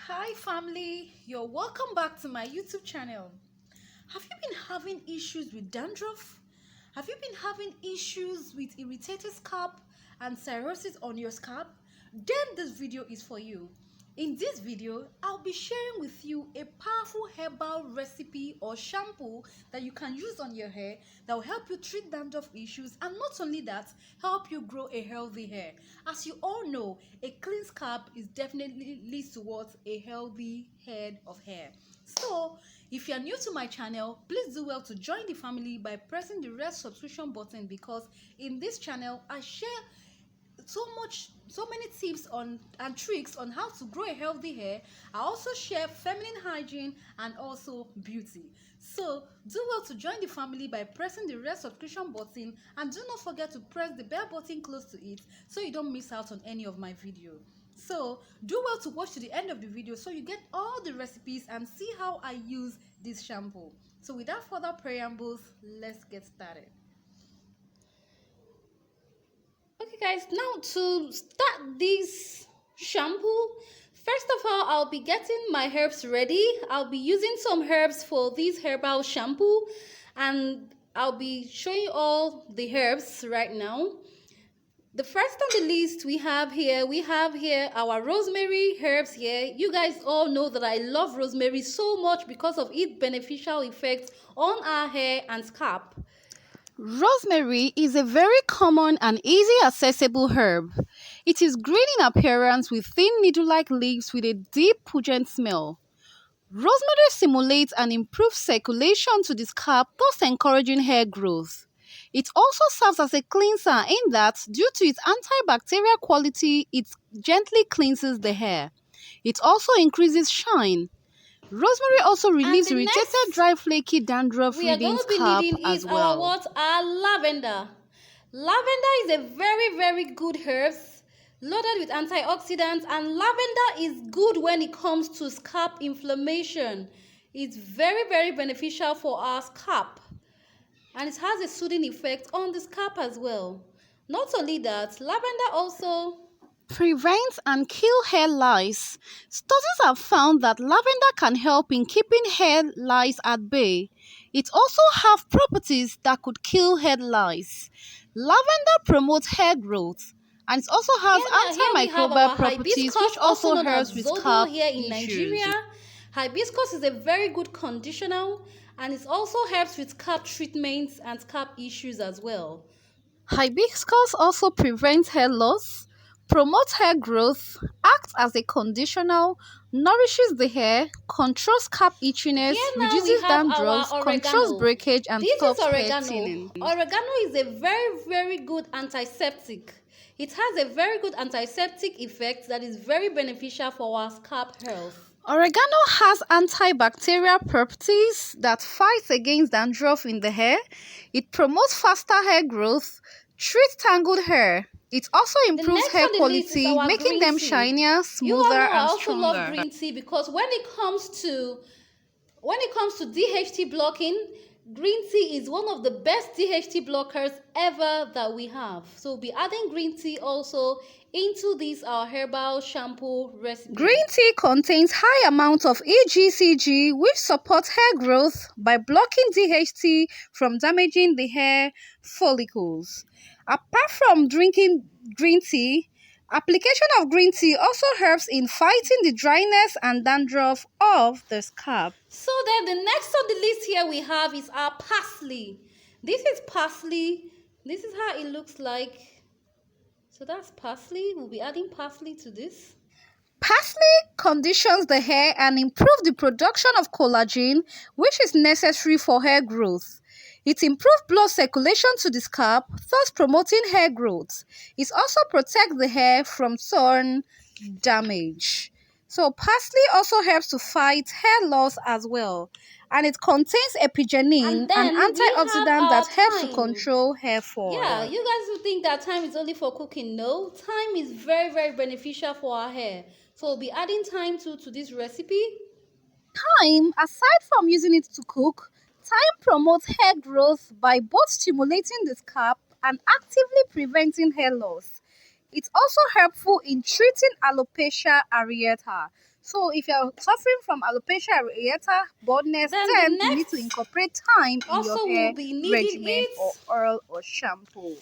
Hi family, you're welcome back to my YouTube channel. Have you been having issues with dandruff? Have you been having issues with irritated scalp and cirrhosis on your scalp? Then this video is for you. In this video, I'll be sharing with you a powerful herbal recipe or shampoo that you can use on your hair that will help you treat dandruff issues, and not only that, help you grow a healthy hair. As you all know, a clean scalp is definitely leads towards a healthy head of hair. So, if you are new to my channel, please do well to join the family by pressing the red subscription button, because in this channel I share so many tips on and tricks on how to grow a healthy hair. I also share feminine hygiene and also beauty. So do well to join the family by pressing the red subscription button, and do not forget to press the bell button close to it so you don't miss out on any of my video. So do well to watch to the end of the video so you get all the recipes and see how I use this shampoo. So without further preambles, let's get started. Okay guys, now to start this shampoo, first of all, I'll be getting my herbs ready. I'll be using some herbs for this herbal shampoo, and I'll be showing you all the herbs right now. The first on the list we have here our rosemary herbs here. You guys all know that I love rosemary so much because of its beneficial effects on our hair and scalp. Rosemary is a very common and easy accessible herb. It is green in appearance with thin needle-like leaves with a deep pungent smell. Rosemary stimulates and improves circulation to the scalp, thus encouraging hair growth. It also serves as a cleanser in that, due to its antibacterial quality, it gently cleanses the hair. It also increases shine. Rosemary also relieves irritated, dry, flaky, dandruff-ridden scalp as well. Our lavender. Lavender is a very good herb, loaded with antioxidants, and lavender is good when it comes to scalp inflammation. It's very beneficial for our scalp, and it has a soothing effect on the scalp as well. Not only that, lavender also prevents and kill hair lice. Studies have found that lavender can help in keeping hair lice at bay. It also has properties that could kill hair lice. Lavender promotes hair growth, and it also has antimicrobial properties, which also helps with scalp here in Nigeria. Hibiscus is a very good conditioner, and it also helps with scalp treatments and scalp issues as well. Hibiscus also prevents hair loss, promotes hair growth, acts as a conditioner, nourishes the hair, controls scalp itchiness, reduces dandruff, controls breakage, and stops hair thinning. Oregano is a very good antiseptic. It has a very good antiseptic effect that is very beneficial for our scalp health. Oregano has antibacterial properties that fight against dandruff in the hair. It promotes faster hair growth, treats tangled hair. It also improves hair quality, making them shinier, smoother, and stronger. I also love green tea because when it comes to DHT blocking, green tea is one of the best DHT blockers ever that we have. So we'll be adding green tea also into this our herbal shampoo recipe. Green tea contains high amounts of EGCG, which supports hair growth by blocking DHT from damaging the hair follicles. Apart from drinking green tea, application of green tea also helps in fighting the dryness and dandruff of the scalp. So then the next on the list here we have is our parsley. This is parsley. This is how it looks like. So that's parsley. We'll be adding parsley to this. Parsley conditions the hair and improves the production of collagen, which is necessary for hair growth. It improves blood circulation to the scalp, thus promoting hair growth. It also protects the hair from sun damage. So parsley also helps to fight hair loss as well. And it contains epigenin, an antioxidant that helps to control hair fall. Yeah, you guys who think that thyme is only for cooking, no. Thyme is very beneficial for our hair. So we'll be adding thyme to this recipe. Thyme, aside from using it to cook, thyme promotes hair growth by both stimulating the scalp and actively preventing hair loss. It's also helpful in treating alopecia areata. So if you're suffering from alopecia areata, baldness, Then then the you need to next incorporate thyme in your also hair will be needing regimen or it oil or shampoo.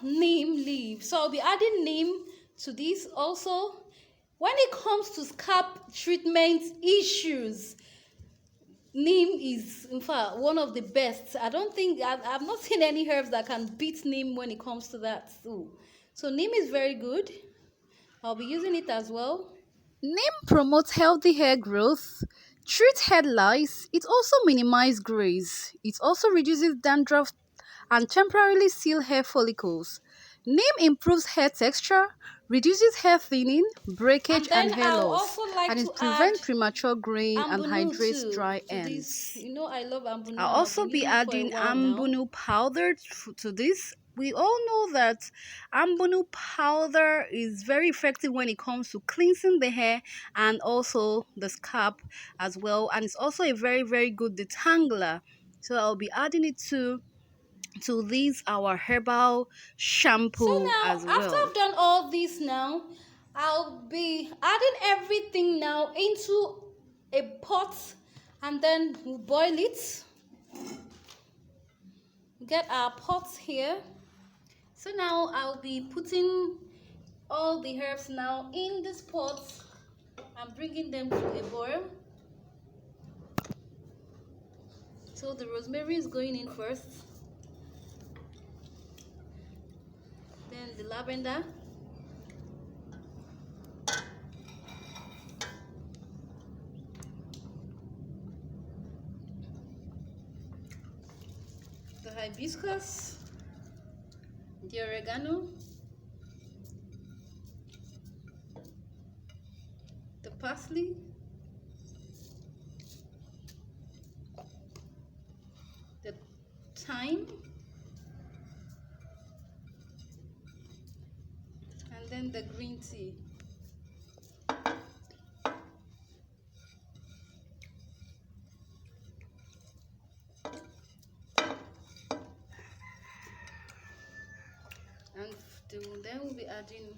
neem leaf. So I'll be adding neem to this also. When it comes to scalp treatment issues, neem is in fact one of the best. I don't think I've not seen any herbs that can beat neem when it comes to that too. So neem is very good. I'll be using it as well. Neem promotes healthy hair growth, treats head lice, it also minimizes grays. It also reduces dandruff and temporarily seal hair follicles. Neem improves hair texture, reduces hair thinning, breakage And and then hair I'll loss, also like and to it add prevents premature graying and ambunu hydrates dry to this. ends. You know I love ambunu I'll and I've also been be using it for a adding while now. ambunu powder to this. We all know that ambunu powder is very effective when it comes to cleansing the hair and also the scalp as well. And it's also a very, very good detangler. So I'll be adding it to this our herbal So shampoo now, as after well. I've done all this now, I'll be adding everything now into a pot and then we'll boil it. Get our pots here. So now I'll be putting all the herbs now in this pot and bringing them to a boil. So the rosemary is going in first, then the lavender, the hibiscus, the oregano, the parsley, the thyme, and then the green tea. And then we'll be adding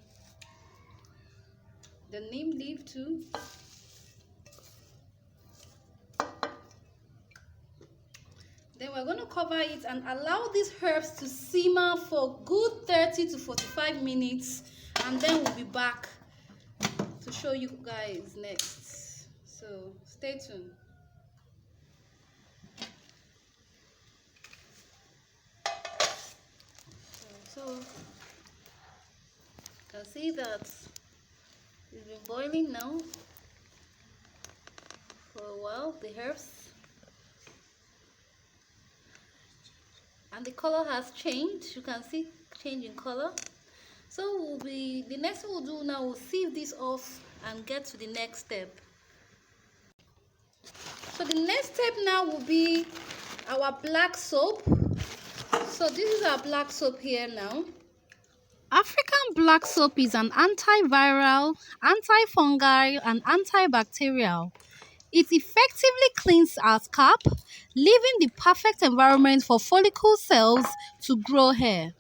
the neem leaf too. Then we're going to cover it and allow these herbs to simmer for good 30 to 45 minutes, and then we'll be back to show you guys next. So stay tuned. So you can see that it's been boiling now for a while, the herbs, and the color has changed. You can see change in color. So the next thing we'll do now, we'll sieve this off and get to the next step. So the next step now will be our black soap. So this is our black soap here now. African black soap is an antiviral, antifungal, and antibacterial. It effectively cleans our scalp, leaving the perfect environment for follicle cells to grow hair.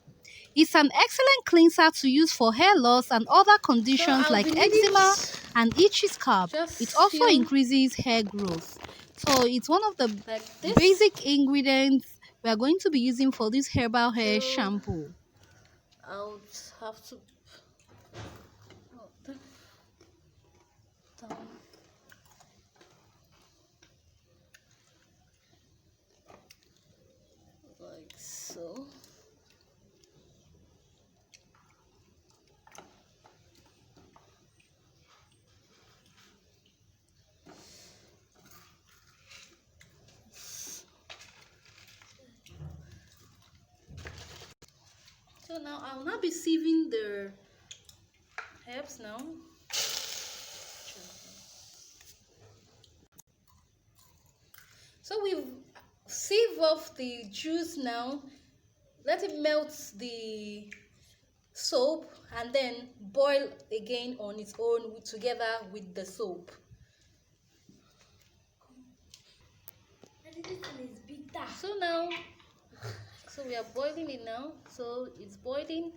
It's an excellent cleanser to use for hair loss and other So conditions I'll be like needing eczema and itchy scalp. just It also few increases hair growth. So it's one of the like this. basic ingredients we are going to be using for this herbal hair So shampoo. I'll have to down. Like so. So now I'll not be sieving the herbs now. So we've sieve off the juice now. Let it melt the soap and then boil again on its own together with the soap. So now, so we are boiling it now. So it's boiling.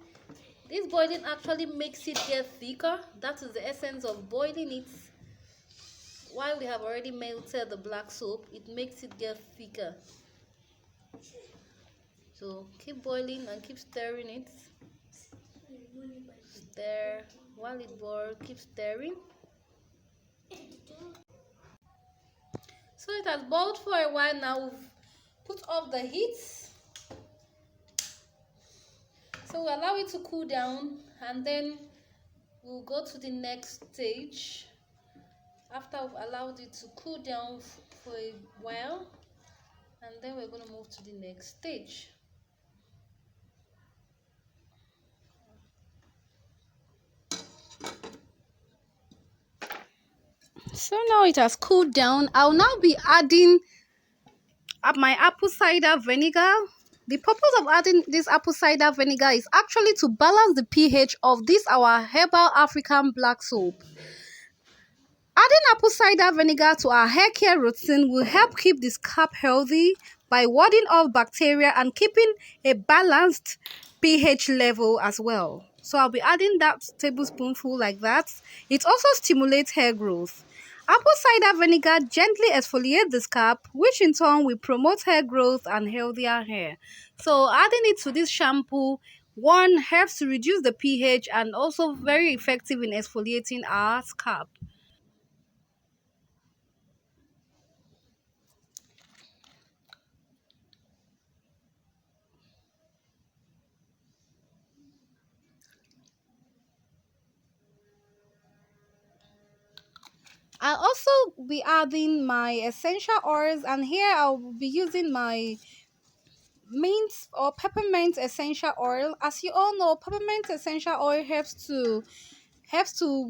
This boiling actually makes it get thicker. That is the essence of boiling it. while we have already melted the black soap, it makes it get thicker. So keep boiling and keep stirring it. Stir while it boils, keep stirring. So it has boiled for a while now. We've put off the heat. So we'll allow it to cool down and then we'll go to the next stage. After we've allowed it to cool down for a while, and then we're going to move to the next stage. So now it has cooled down. I'll now be adding my apple cider vinegar. The purpose of adding this apple cider vinegar is actually to balance the pH of this our herbal African black soap. Adding apple cider vinegar to our hair care routine will help keep the scalp healthy by warding off bacteria and keeping a balanced pH level as well. So I'll be adding that tablespoonful like that. It also stimulates hair growth. Apple cider vinegar gently exfoliates the scalp, which in turn will promote hair growth and healthier hair. So adding it to this shampoo, one, helps to reduce the pH and also very effective in exfoliating our scalp. I'll also be adding my essential oils, and here I'll be using my mint or peppermint essential oil. As you all know, peppermint essential oil helps to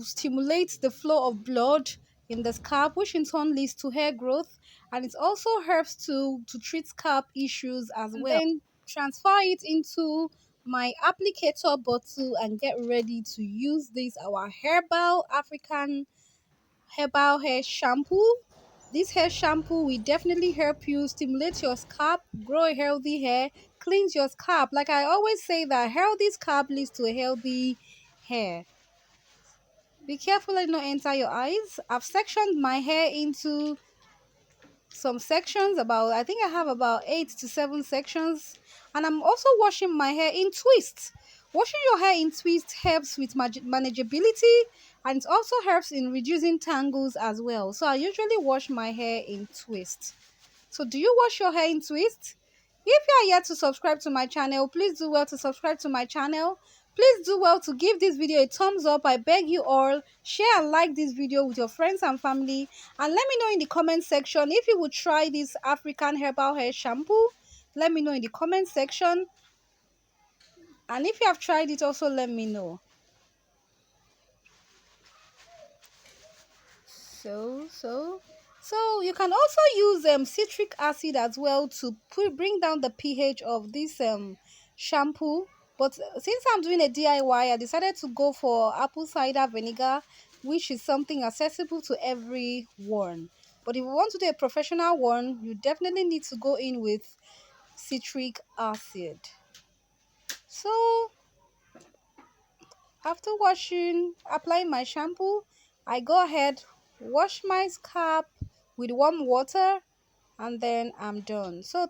stimulate the flow of blood in the scalp, which in turn leads to hair growth, and it also helps to treat scalp issues as well. Then transfer it into my applicator bottle and get ready to use this our herbal African herbal hair shampoo. This hair shampoo will definitely help you stimulate your scalp, grow a healthy hair, cleanse your scalp. Like I always say, that healthy scalp leads to a healthy hair. Be careful let it not enter your eyes. I've sectioned my hair into some sections, about I think I have about 8 to 7 sections, and I'm also washing my hair in twists. Washing your hair in twists helps with manageability, and it also helps in reducing tangles as well. So I usually wash my hair in twists. So do you wash your hair in twists? If you are yet to subscribe to my channel, please do well to subscribe to my channel. Please do well to give this video a thumbs up. I beg you all, share and like this video with your friends and family, and let me know in the comment section if you would try this African herbal hair shampoo. Let me know in the comment section, and if you have tried it, also let me know. So you can also use citric acid as well to bring down the pH of this shampoo. But since I'm doing a DIY, I decided to go for apple cider vinegar, which is something accessible to everyone. But if you want to do a professional one, you definitely need to go in with citric acid. So after applying my shampoo, I go ahead, wash my scalp with warm water, and then I'm done. So